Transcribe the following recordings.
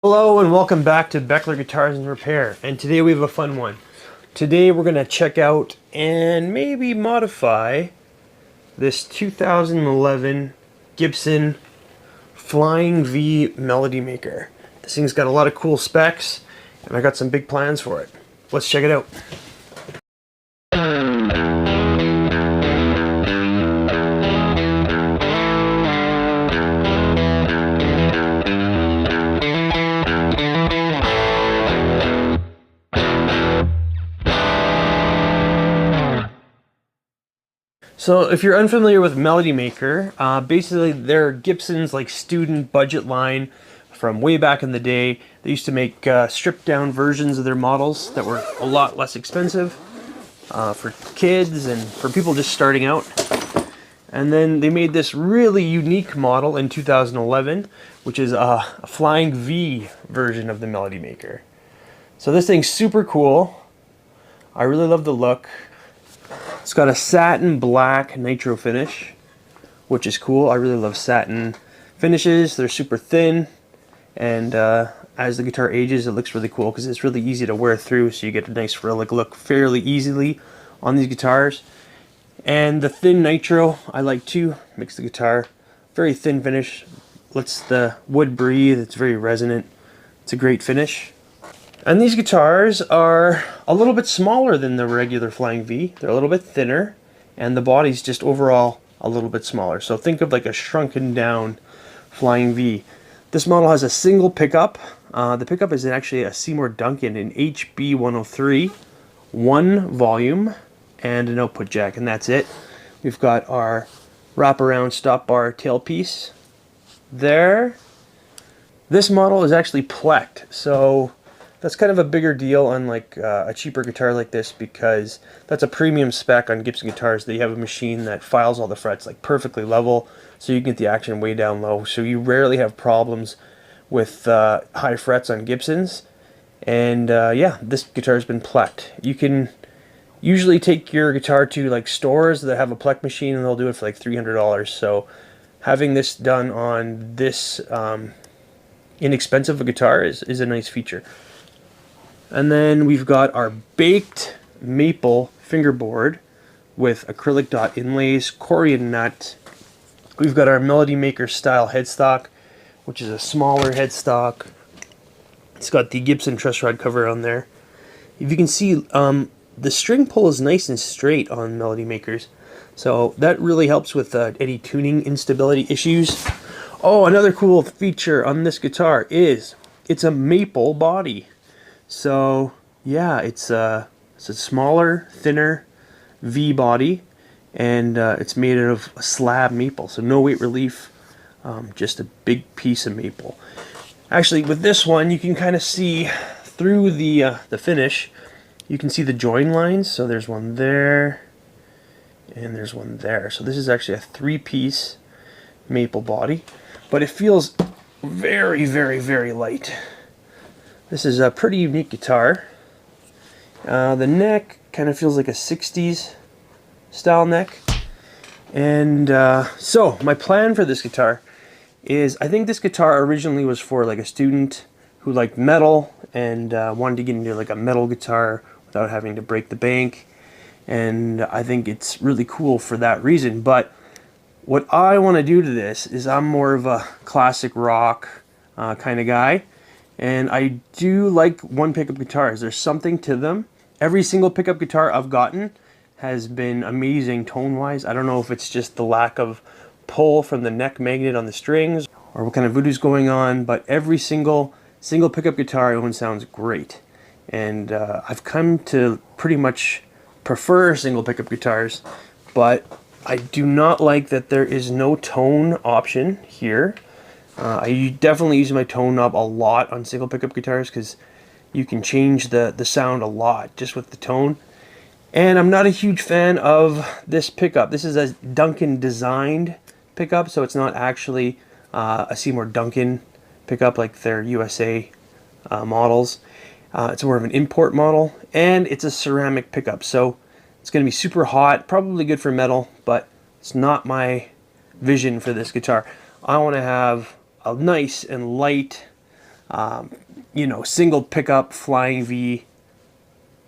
Hello and welcome back to Beckler Guitars and Repair, and today we have a fun one. Today we're going to check out and maybe modify this 2011 Gibson Flying V Melody Maker. This thing's got a lot of cool specs and I got some big plans for it. Let's check it out. So if you're unfamiliar with Melody Maker, basically they're Gibson's like student budget line from way back in the day. They used to make stripped down versions of their models that were a lot less expensive for kids and for people just starting out. And then they made this really unique model in 2011, which is a Flying V version of the Melody Maker. So this thing's super cool. I really love the look. It's got a satin black nitro finish, which is cool. I really love satin finishes. They're super thin, and as the guitar ages, it looks really cool because it's really easy to wear through, so you get a nice relic look fairly easily on these guitars. And the thin nitro I like too. Makes the guitar very thin finish, lets the wood breathe. It's very resonant. It's a great finish. And these guitars are a little bit smaller than the regular Flying V. They're a little bit thinner, and the body's just overall a little bit smaller. So think of like a shrunken down Flying V. This model has a single pickup. The pickup is actually a Seymour Duncan in HB103, one volume, and an output jack, and that's it. We've got our wraparound stop bar tailpiece there. This model is actually plecked, so that's kind of a bigger deal on like a cheaper guitar like this, because that's a premium spec on Gibson guitars. They have a machine that files all the frets like perfectly level, so you can get the action way down low. So you rarely have problems with high frets on Gibsons. And yeah, this guitar has been plecked. You can usually take your guitar to like stores that have a pleck machine, and they'll do it for like $300. So having this done on this inexpensive a guitar is a nice feature. And then we've got our baked maple fingerboard with acrylic dot inlays, Corian nut. We've got our Melody Maker style headstock, which is a smaller headstock. It's got the Gibson truss rod cover on there. If you can see, the string pull is nice and straight on Melody Makers, so that really helps with any tuning instability issues. Oh, another cool feature on this guitar is it's a maple body. So yeah, it's a smaller, thinner V body, and it's made out of a slab maple, so no weight relief, just a big piece of maple. Actually, with this one, you can kind of see through the finish. You can see the join lines. So there's one there, and there's one there. So this is actually a three-piece maple body, but it feels very, very, very light. This is a pretty unique guitar. The neck kind of feels like a 60s style neck. And so my plan for this guitar is, I think this guitar originally was for like a student who liked metal and wanted to get into like a metal guitar without having to break the bank. And I think it's really cool for that reason. But what I want to do to this is, I'm more of a classic rock kind of guy. And I do like one pickup guitars. There's something to them. Every single pickup guitar I've gotten has been amazing tone-wise. I don't know if it's just the lack of pull from the neck magnet on the strings or what kind of voodoo's going on, but every single pickup guitar I own sounds great. And I've come to pretty much prefer single pickup guitars, but I do not like that there is no tone option here. I definitely use my tone knob a lot on single pickup guitars because you can change the sound a lot just with the tone. And I'm not a huge fan of this pickup. This is a Duncan designed pickup, so it's not actually a Seymour Duncan pickup like their USA models. It's more of an import model, and it's a ceramic pickup, so it's going to be super hot, probably good for metal, but it's not my vision for this guitar. I want to have a nice and light you know, single pickup flying V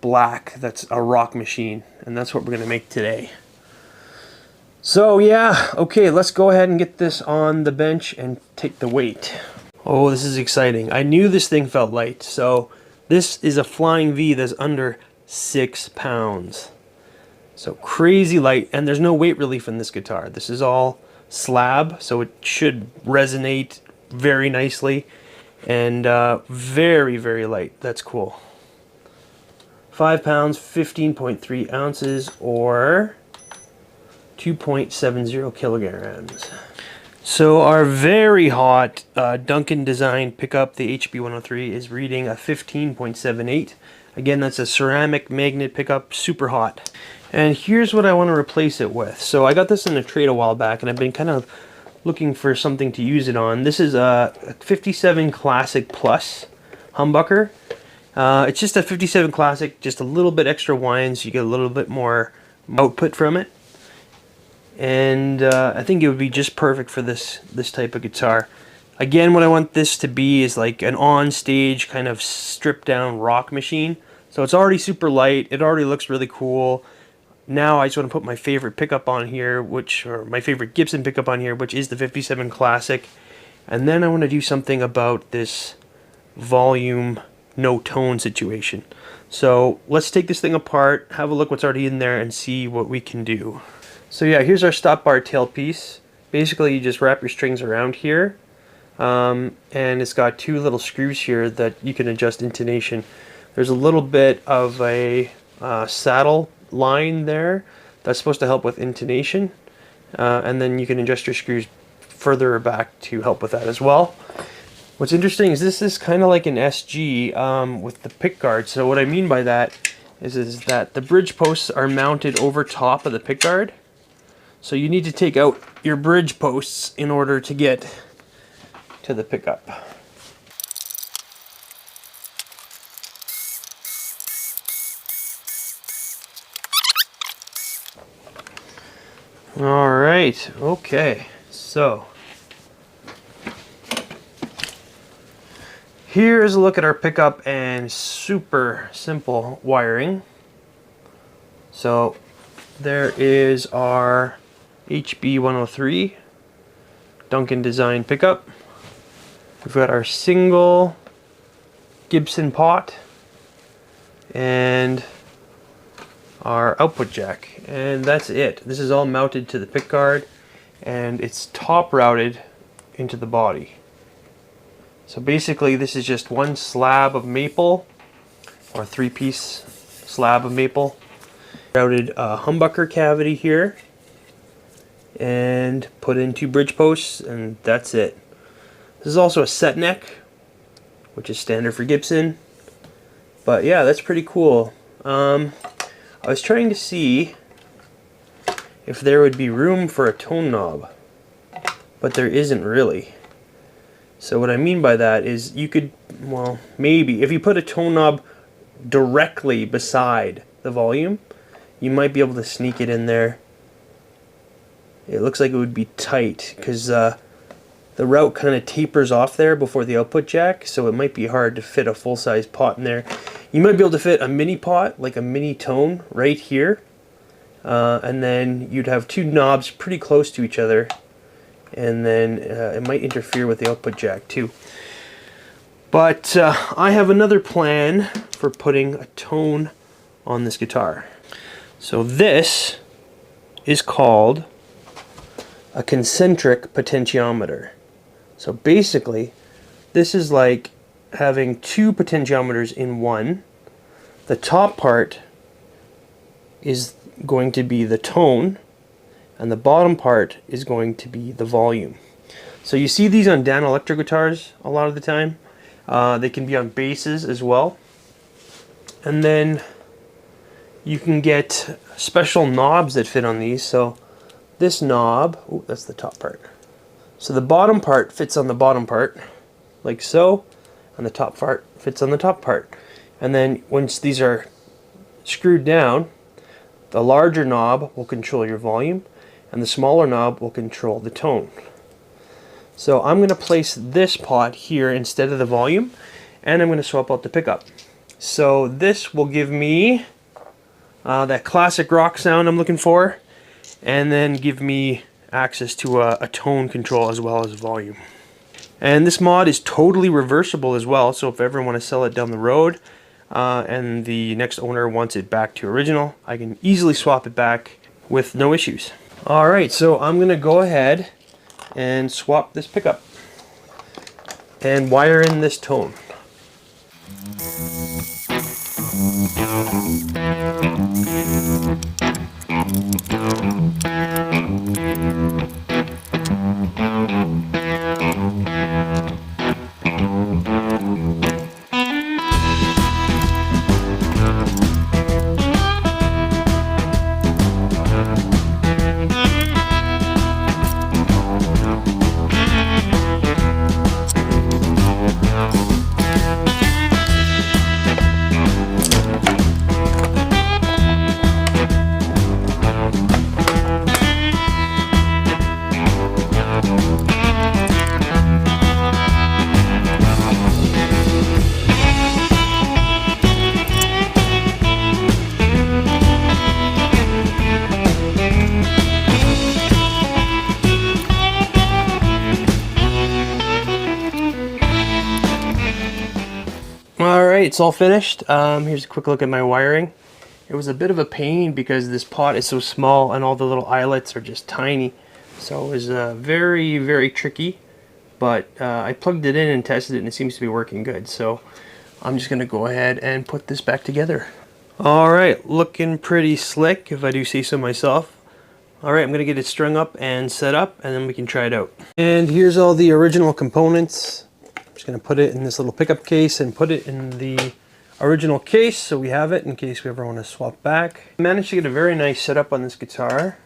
black. That's a rock machine, and that's what we're gonna make today. So yeah, okay, let's go ahead and get this on the bench and take the weight. Oh, this is exciting. I knew this thing felt light. So this is a flying V that's under 6 pounds. So crazy light, and there's no weight relief in this guitar. This is all slab, so it should resonate very nicely, and very, very light. That's cool. 5 pounds, 15.3 ounces, or 2.70 kilograms. So our very hot Duncan design pickup, the HB103, is reading a 15.78. Again, that's a ceramic magnet pickup, super hot. And here's what I want to replace it with. So I got this in a trade a while back, and I've been kind of looking for something to use it on. This is a 57 Classic Plus humbucker. It's just a 57 Classic, just a little bit extra whine, so you get a little bit more output from it. And I think it would be just perfect for this type of guitar. Again, what I want this to be is like an on-stage kind of stripped down rock machine. So it's already super light, it already looks really cool. Now I just want to put my favorite pickup on here, or my favorite Gibson pickup on here, which is the 57 Classic. And then I want to do something about this volume, no tone situation. So let's take this thing apart, have a look what's already in there, and see what we can do. So yeah, here's our stop bar tailpiece. Basically, you just wrap your strings around here, and it's got 2 little screws here that you can adjust intonation. There's a little bit of a saddle line there that's supposed to help with intonation, and then you can adjust your screws further back to help with that as well. What's interesting is this is kind of like an SG with the pick guard. So what I mean by that is that the bridge posts are mounted over top of the pick guard. So you need to take out your bridge posts in order to get to the pickup. All right, okay, so here's a look at our pickup and super simple wiring. So there is our HB103 Duncan design pickup. We've got our single Gibson pot and our output jack, and that's it. This is all mounted to the pick guard, and it's top routed into the body. So basically this is just one slab of maple, or 3-piece slab of maple. Routed humbucker cavity here, and put in 2 bridge posts, and that's it. This is also a set neck, which is standard for Gibson. But yeah, that's pretty cool. I was trying to see if there would be room for a tone knob, but there isn't really. So what I mean by that is you could, well, maybe if you put a tone knob directly beside the volume, you might be able to sneak it in there. It looks like it would be tight because the route kind of tapers off there before the output jack, so it might be hard to fit a full-size pot in there. You might be able to fit a mini pot, like a mini tone, right here, and then you'd have 2 knobs pretty close to each other, and then it might interfere with the output jack too. But I have another plan for putting a tone on this guitar. So this is called a concentric potentiometer. So basically, this is like having 2 potentiometers in one. The top part is going to be the tone, and the bottom part is going to be the volume. So you see these on Dan Electro guitars a lot of the time. They can be on basses as well. And then you can get special knobs that fit on these. So this knob, oh, that's the top part. So the bottom part fits on the bottom part, like so, and the top part fits on the top part. And then once these are screwed down, the larger knob will control your volume, and the smaller knob will control the tone. So I'm going to place this pot here instead of the volume, and I'm going to swap out the pickup. So this will give me that classic rock sound I'm looking for, and then give me access to a tone control as well as volume. And this mod is totally reversible as well, so if I ever want to sell it down the road and the next owner wants it back to original, I can easily swap it back with no issues. Alright, so I'm going to go ahead and swap this pickup and wire in this tone. Alright, it's all finished. Here's a quick look at my wiring. It was a bit of a pain because this pot is so small and all the little eyelets are just tiny. So it was very, very tricky. But I plugged it in and tested it and it seems to be working good. So I'm just going to go ahead and put this back together. Alright, looking pretty slick if I do say so myself. Alright, I'm going to get it strung up and set up and then we can try it out. And here's all the original components. I'm just going to put it in this little pickup case and put it in the original case so we have it in case we ever want to swap back. I managed to get a very nice setup on this guitar.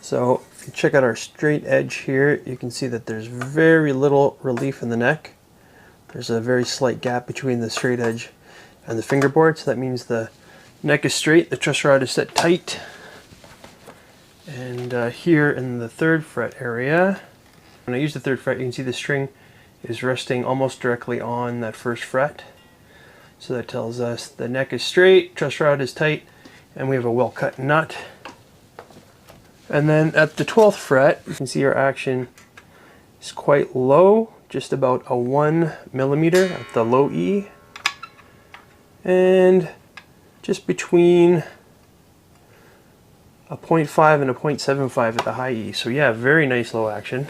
So if you check out our straight edge here, you can see that there's very little relief in the neck. There's a very slight gap between the straight edge and the fingerboard, so that means the neck is straight, the truss rod is set tight. And here in the 3rd fret area, when I use the 3rd fret, you can see the string is resting almost directly on that 1st fret. So that tells us the neck is straight, truss rod is tight, and we have a well-cut nut. And then at the 12th fret, you can see our action is quite low, just about a 1 millimeter at the low E, and just between a 0.5 and a 0.75 at the high E. So yeah, very nice low action.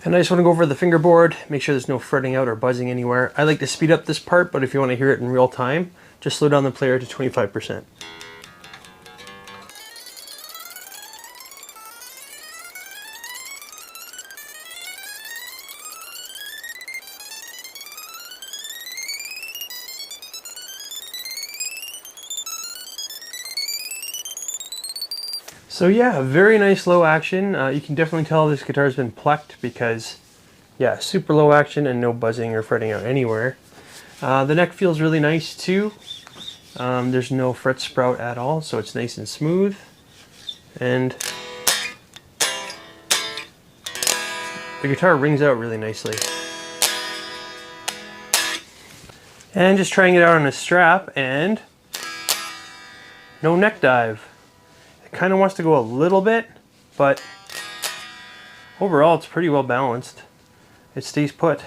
And I just want to go over the fingerboard, make sure there's no fretting out or buzzing anywhere. I like to speed up this part, but if you want to hear it in real time, just slow down the player to 25%. So yeah, very nice low action. You can definitely tell this guitar's been plucked because, yeah, super low action and no buzzing or fretting out anywhere. The neck feels really nice too. There's no fret sprout at all, so it's nice and smooth. And the guitar rings out really nicely. And just trying it out on a strap, and no neck dive. Kind of wants to go a little bit, but overall it's pretty well balanced. It stays put.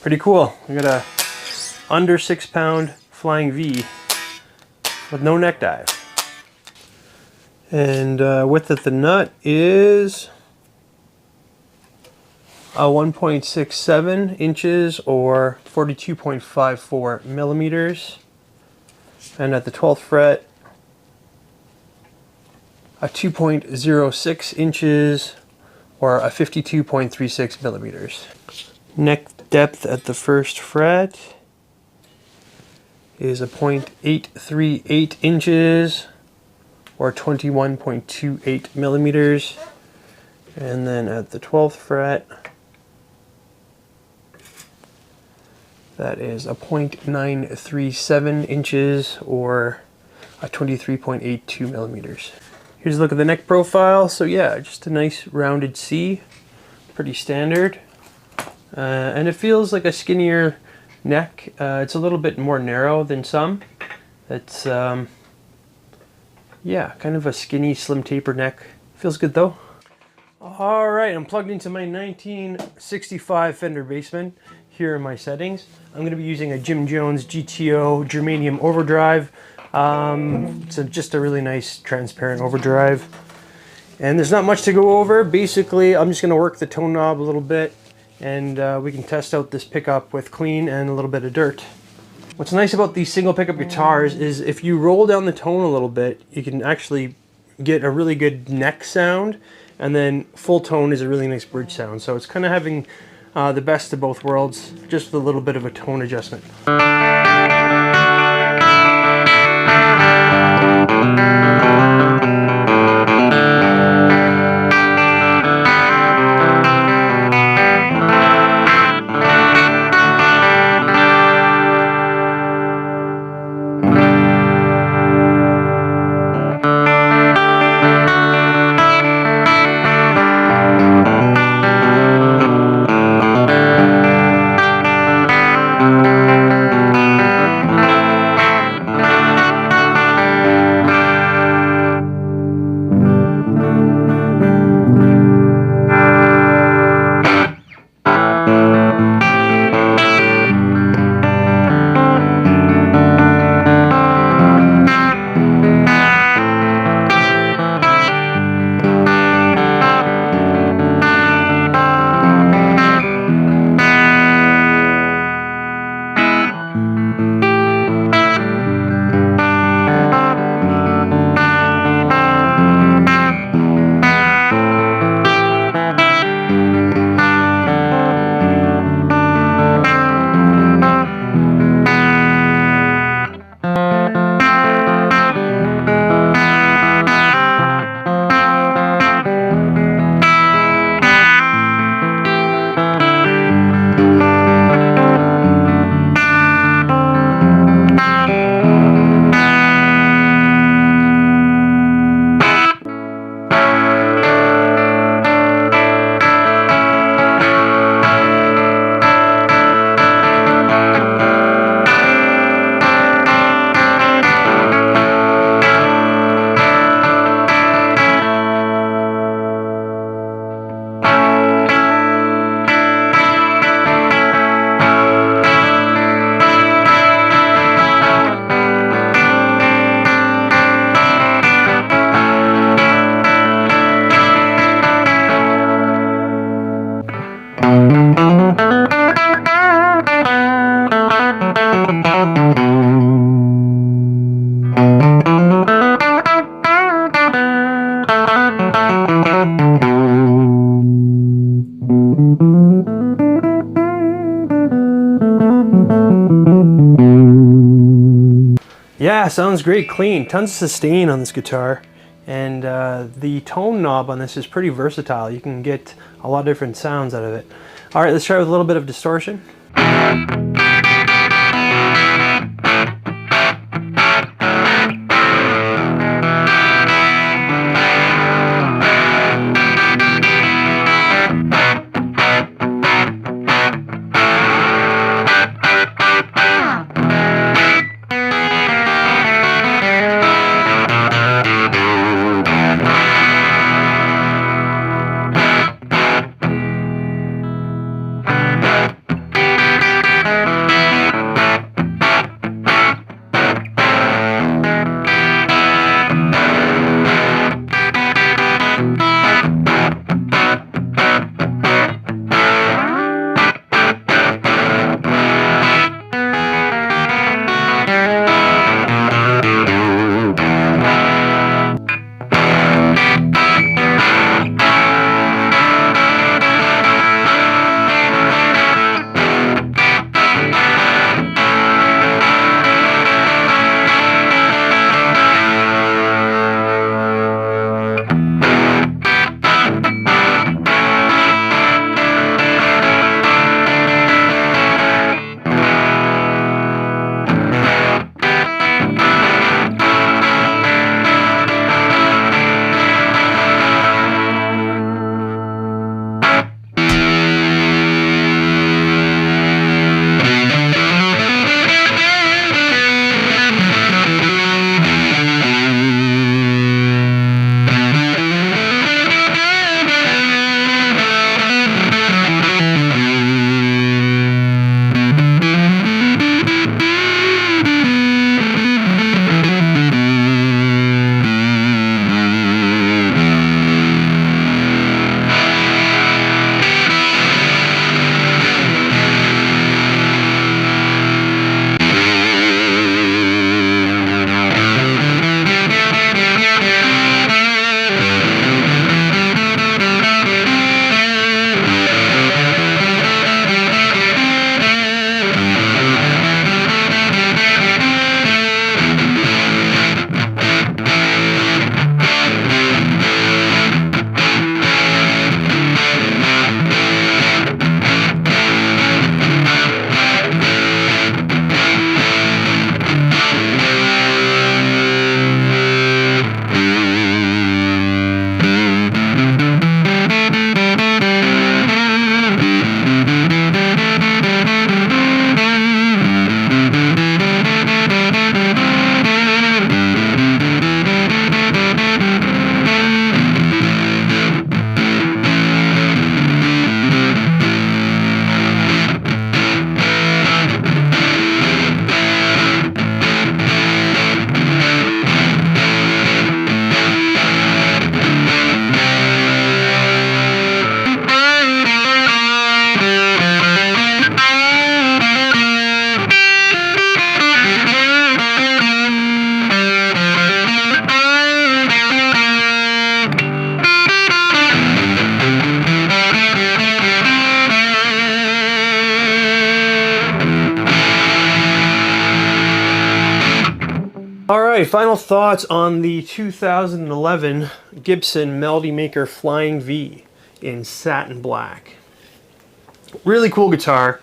Pretty cool. We got a under 6-pound flying V with no neck dive. And width of the nut is 1.67 inches or 42.54 millimeters. And at the 12th fret, a 2.06 inches or a 52.36 millimeters. Neck depth at the 1st fret is a 0.838 inches or 21.28 millimeters. And then at the 12th fret, that is a 0.937 inches or a 23.82 millimeters. Here's a look at the neck profile. So yeah, just a nice rounded C. pretty standard. And it feels like a skinnier neck. It's a little bit more narrow than some. It's, yeah, kind of a skinny, slim taper neck. Feels good though. All right, I'm plugged into my 1965 Fender Bassman. Here are my settings. I'm going to be using a Jim Jones GTO Germanium overdrive. It's just a really nice transparent overdrive. And there's not much to go over. Basically, I'm just going to work the tone knob a little bit, and we can test out this pickup with clean and a little bit of dirt. What's nice about these single pickup guitars is if you roll down the tone a little bit, you can actually get a really good neck sound, and then full tone is a really nice bridge sound. So it's kind of having the best of both worlds, just with a little bit of a tone adjustment. Yeah, sounds great, clean. Tons of sustain on this guitar. And the tone knob on this is pretty versatile. You can get a lot of different sounds out of it. All right, let's try with a little bit of distortion. All right, final thoughts on the 2011 Gibson Melody Maker Flying V in satin black. Really cool guitar.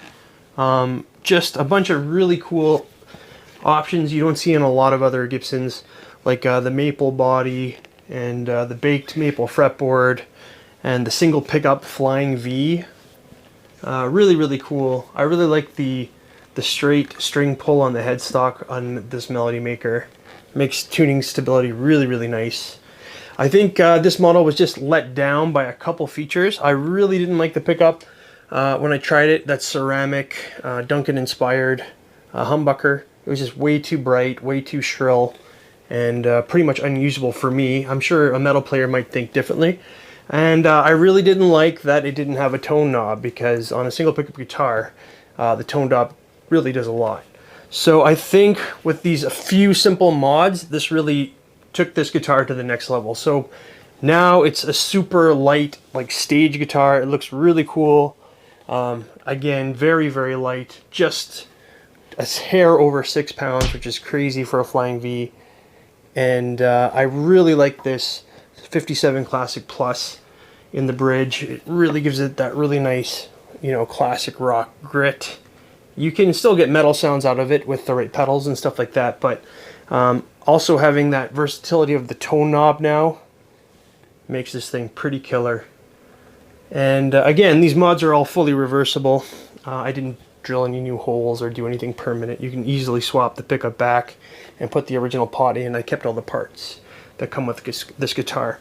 Just a bunch of really cool options you don't see in a lot of other Gibsons, like the maple body and the baked maple fretboard and the single pickup Flying V. Really, really cool. I really like the straight string pull on the headstock on this Melody Maker. Makes tuning stability really, really nice. I think this model was just let down by a couple features. I really didn't like the pickup when I tried it. That ceramic, Duncan inspired humbucker. It was just way too bright, way too shrill, and pretty much unusable for me. I'm sure a metal player might think differently. And I really didn't like that it didn't have a tone knob, because on a single pickup guitar, the tone knob really does a lot. So I think with these few simple mods, this really took this guitar to the next level. So now it's a super light, like, stage guitar. It looks really cool. Again, very, very light. Just a hair over 6 pounds, which is crazy for a Flying V. And I really like this 57 Classic Plus in the bridge. It really gives it that really nice, you know, classic rock grit. You can still get metal sounds out of it with the right pedals and stuff like that, but also having that versatility of the tone knob now makes this thing pretty killer. And again, these mods are all fully reversible. I didn't drill any new holes or do anything permanent. You can easily swap the pickup back and put the original pot in. I kept all the parts that come with this guitar.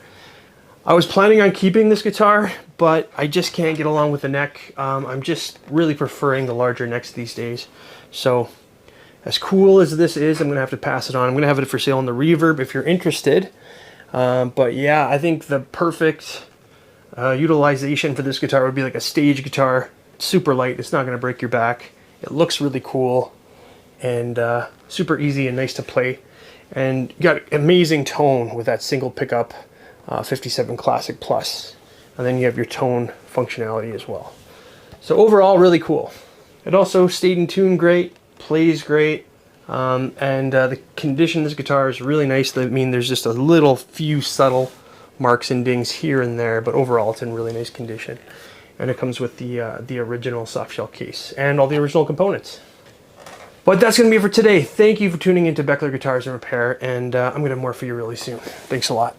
I was planning on keeping this guitar, but I just can't get along with the neck. I'm just really preferring the larger necks these days. So as cool as this is, I'm going to have to pass it on. I'm going to have it for sale on the Reverb if you're interested. But yeah, I think the perfect utilization for this guitar would be like a stage guitar. It's super light. It's not going to break your back. It looks really cool and super easy and nice to play. And you got amazing tone with that single pickup 57 Classic Plus, and then you have your tone functionality as well. So overall, really cool. It also stayed in tune great, plays great, and the condition of this guitar is really nice. I mean, there's just a little few subtle marks and dings here and there, but overall it's in really nice condition. And it comes with the original softshell case and all the original components. But that's going to be it for today. Thank you for tuning into Beckler Guitars and Repair, and I'm going to have more for you really soon. Thanks a lot.